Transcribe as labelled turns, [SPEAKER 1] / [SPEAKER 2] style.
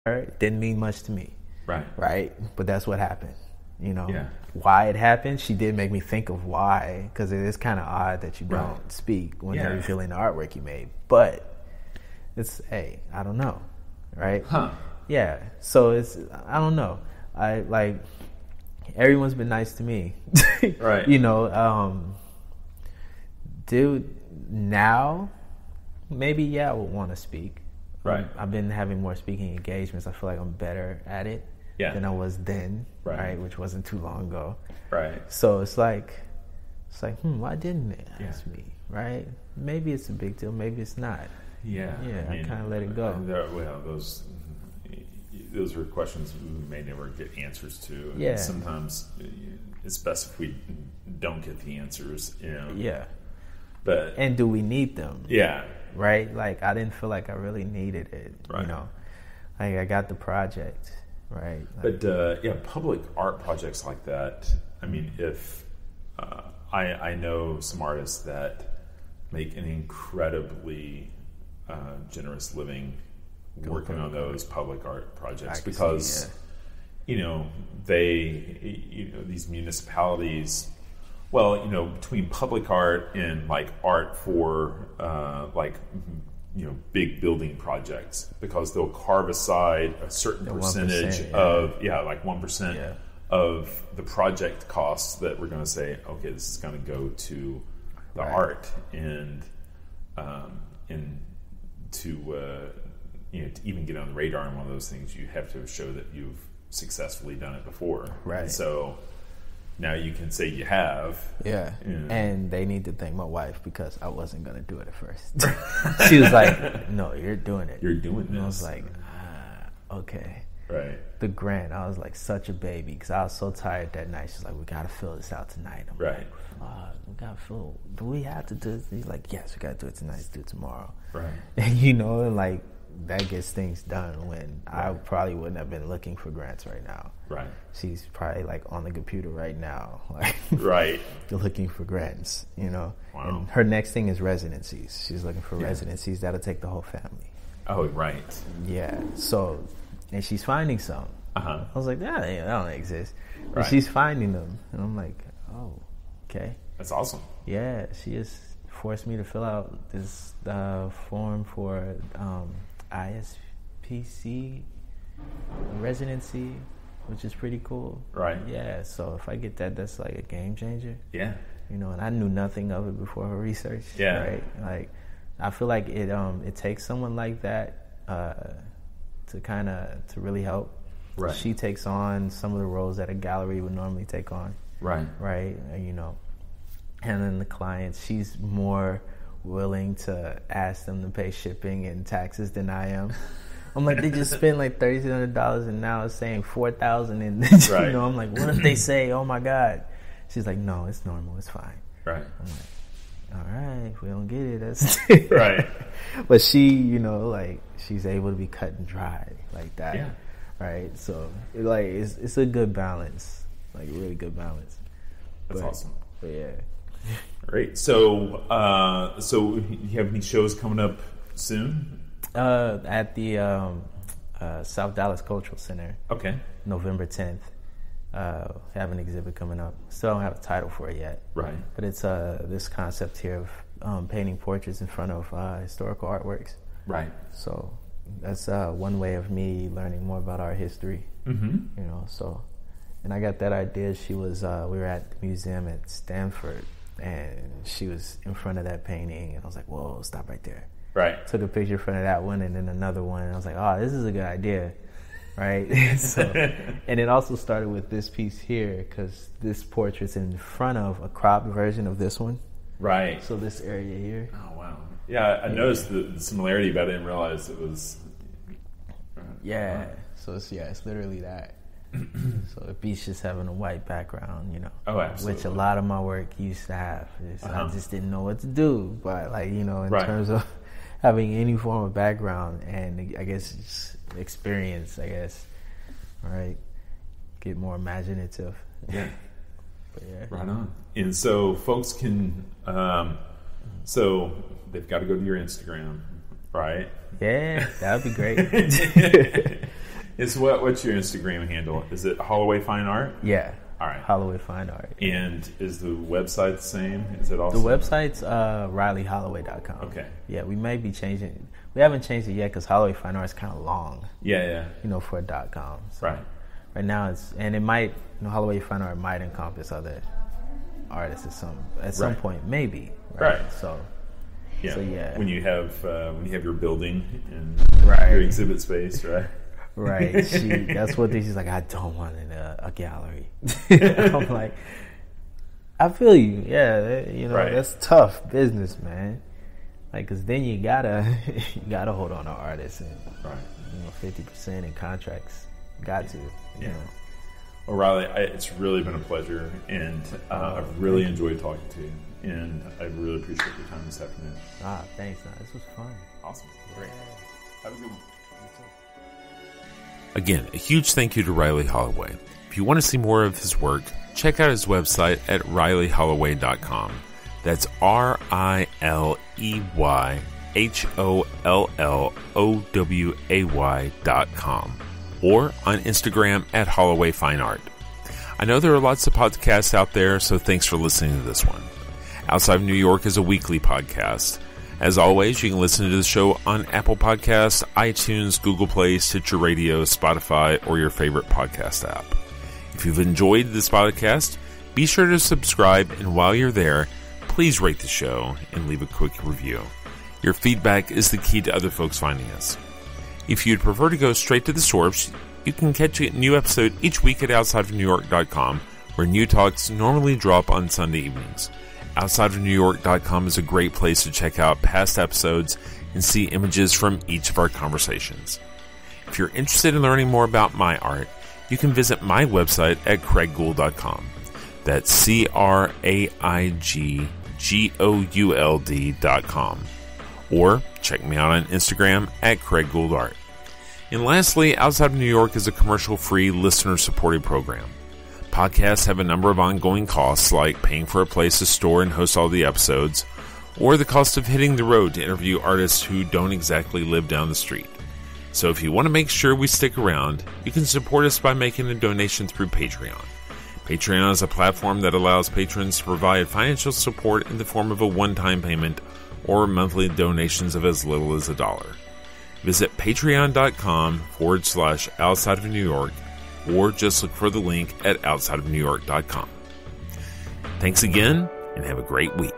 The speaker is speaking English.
[SPEAKER 1] It didn't mean much to me. Right. But that's what happened. Why it happened, she did make me think of why, because it is kind of odd that you don't speak when you're revealing the artwork you made. But it's, hey, I don't know, right? Yeah, so it's, I don't know. I, like, everyone's been nice to me.
[SPEAKER 2] Right.
[SPEAKER 1] Dude, now, maybe, I would want to speak.
[SPEAKER 2] Right.
[SPEAKER 1] I've been having more speaking engagements. I feel like I'm better at it. Than I was then, right? Which wasn't too long ago.
[SPEAKER 2] Right.
[SPEAKER 1] So it's like, why didn't they ask me, right? Maybe it's a big deal, maybe it's not.
[SPEAKER 2] Yeah.
[SPEAKER 1] I kind of let it go.
[SPEAKER 2] Those are questions we may never get answers to.
[SPEAKER 1] Yeah.
[SPEAKER 2] And sometimes it's best if we don't get the answers,
[SPEAKER 1] Yeah.
[SPEAKER 2] And
[SPEAKER 1] do we need them?
[SPEAKER 2] Yeah.
[SPEAKER 1] Right? Like, I didn't feel like I really needed it, Like, I got the project. Right.
[SPEAKER 2] But public art projects like that, I mean, if I know some artists that make an incredibly generous living working on those public art projects because these municipalities, between public art and like art for big building projects, because they'll carve aside a certain percentage of 1% of the project costs that we're going to say, okay, this is going to go to the art, and to even get on the radar on one of those things, you have to show that you've successfully done it before.
[SPEAKER 1] Right.
[SPEAKER 2] And so now you can say you have.
[SPEAKER 1] Yeah. And they need to thank my wife, because I wasn't going to do it at first. She was like, no, you're doing it.
[SPEAKER 2] You're doing this.
[SPEAKER 1] And I was like, okay.
[SPEAKER 2] Right.
[SPEAKER 1] The grant, I was like such a baby, because I was so tired that night. She's like, we got to fill this out tonight. I'm like, we got to fill. Do we have to do this? He's like, yes, we got to do it tonight. Let's do it tomorrow.
[SPEAKER 2] Right.
[SPEAKER 1] And like, that gets things done when I probably wouldn't have been looking for grants right now.
[SPEAKER 2] Right.
[SPEAKER 1] She's probably like on the computer right now, like looking for grants, Wow. And her next thing is residencies. She's looking for residencies that'll take the whole family.
[SPEAKER 2] Oh, right.
[SPEAKER 1] Yeah. So, and she's finding some.
[SPEAKER 2] I
[SPEAKER 1] was like, that don't exist.
[SPEAKER 2] Right.
[SPEAKER 1] And she's finding them, and I'm like, oh, okay.
[SPEAKER 2] That's awesome.
[SPEAKER 1] Yeah. She just forced me to fill out this form for ISPC residency, which is pretty cool.
[SPEAKER 2] Right.
[SPEAKER 1] Yeah, so if I get that, that's like a game changer.
[SPEAKER 2] Yeah.
[SPEAKER 1] And I knew nothing of it before her research.
[SPEAKER 2] Yeah.
[SPEAKER 1] Right? Like, I feel like it takes someone like that to really help.
[SPEAKER 2] Right.
[SPEAKER 1] She takes on some of the roles that a gallery would normally take on.
[SPEAKER 2] Right.
[SPEAKER 1] Right? And then the clients, she's more willing to ask them to pay shipping and taxes than I am. I'm like, they just spent like $3,200 and now it's saying $4,000, and I'm like, what if they say, oh my God? She's like, no, it's normal, it's fine.
[SPEAKER 2] Right.
[SPEAKER 1] I'm like, all right, if we don't get it, that's
[SPEAKER 2] right.
[SPEAKER 1] But she, like, she's able to be cut and dry like that.
[SPEAKER 2] Yeah.
[SPEAKER 1] Right. So it's a good balance, like a really good balance.
[SPEAKER 2] That's awesome.
[SPEAKER 1] But yeah.
[SPEAKER 2] Great. So, you have any shows coming up soon?
[SPEAKER 1] At the South Dallas Cultural Center.
[SPEAKER 2] Okay.
[SPEAKER 1] November 10th. Have an exhibit coming up. Still don't have a title for it yet.
[SPEAKER 2] Right.
[SPEAKER 1] But it's this concept here of painting portraits in front of historical artworks.
[SPEAKER 2] Right.
[SPEAKER 1] So that's one way of me learning more about art history.
[SPEAKER 2] Mm-hmm.
[SPEAKER 1] And I got that idea. She was we were at the museum at Stanford, and she was in front of that painting, and I was like, whoa, stop right there.
[SPEAKER 2] Right.
[SPEAKER 1] Took a picture in front of that one, and then another one, and I was like, oh, this is a good idea. Right. So, and it also started with this piece here, because this portrait's in front of a cropped version of this one.
[SPEAKER 2] Right.
[SPEAKER 1] So this area here.
[SPEAKER 2] Oh, wow. Yeah, I noticed the similarity, but I didn't realize it was...
[SPEAKER 1] Yeah. So it's literally that. So the piece just having a white background,
[SPEAKER 2] Oh, absolutely.
[SPEAKER 1] which a lot of my work used to have. I just didn't know what to do, but in terms of having any form of background and I guess just experience, right? Get more imaginative.
[SPEAKER 2] Yeah.
[SPEAKER 1] But yeah.
[SPEAKER 2] Right on. And so folks can, so they've got to go to your Instagram, right?
[SPEAKER 1] Yeah, that would be great.
[SPEAKER 2] What's your Instagram handle? Is it Holloway Fine Art?
[SPEAKER 1] Yeah.
[SPEAKER 2] All right.
[SPEAKER 1] Holloway Fine Art.
[SPEAKER 2] And is the website the same? Is it also?
[SPEAKER 1] The website's RileyHolloway.com.
[SPEAKER 2] Okay.
[SPEAKER 1] Yeah, we may be changing. We haven't changed it yet because Holloway Fine Art is kind of long.
[SPEAKER 2] Yeah.
[SPEAKER 1] For a .com. So
[SPEAKER 2] right.
[SPEAKER 1] Right now it might, Holloway Fine Art might encompass other artists at some point, maybe. Right. So.
[SPEAKER 2] Yeah.
[SPEAKER 1] So, yeah.
[SPEAKER 2] When you have your building and
[SPEAKER 1] right.
[SPEAKER 2] your exhibit space, right?
[SPEAKER 1] Right. That's what she's like. I don't want a gallery. I'm like, I feel you. Yeah.
[SPEAKER 2] right.
[SPEAKER 1] That's tough business, man. Like, cause then you gotta hold on to artists and
[SPEAKER 2] right.
[SPEAKER 1] 50% in contracts. Got to.
[SPEAKER 2] Yeah. Well, Riley, it's really been a pleasure, and I've really enjoyed talking to you, and I really appreciate your time this afternoon.
[SPEAKER 1] Thanks. This was fun.
[SPEAKER 2] Awesome. Great. Have a good one.
[SPEAKER 3] Again, a huge thank you to Riley Holloway. If you want to see more of his work, check out his website at RileyHolloway.com. That's RileyHolloway.com. Or on Instagram at Holloway Fine Art. I know there are lots of podcasts out there, so thanks for listening to this one. Outside of New York is a weekly podcast. As always, you can listen to the show on Apple Podcasts, iTunes, Google Play, Stitcher Radio, Spotify, or your favorite podcast app. If you've enjoyed this podcast, be sure to subscribe, and while you're there, please rate the show and leave a quick review. Your feedback is the key to other folks finding us. If you'd prefer to go straight to the source, you can catch a new episode each week at outsideofnewyork.com, where new talks normally drop on Sunday evenings. Outsideofnewyork.com is a great place to check out past episodes and see images from each of our conversations. If you're interested in learning more about my art, you can visit my website at craiggould.com. That's CraigGould.com. Or check me out on Instagram at CraigGouldArt. And lastly, Outside of New York is a commercial-free, listener-supported program. Podcasts have a number of ongoing costs, like paying for a place to store and host all the episodes, or the cost of hitting the road to interview artists who don't exactly live down the street. So if you want to make sure we stick around, you can support us by making a donation through Patreon. Patreon is a platform that allows patrons to provide financial support in the form of a one-time payment or monthly donations of as little as $1. Visit patreon.com/outside of New York, or just look for the link at outsideofnewyork.com. Thanks again, and have a great week.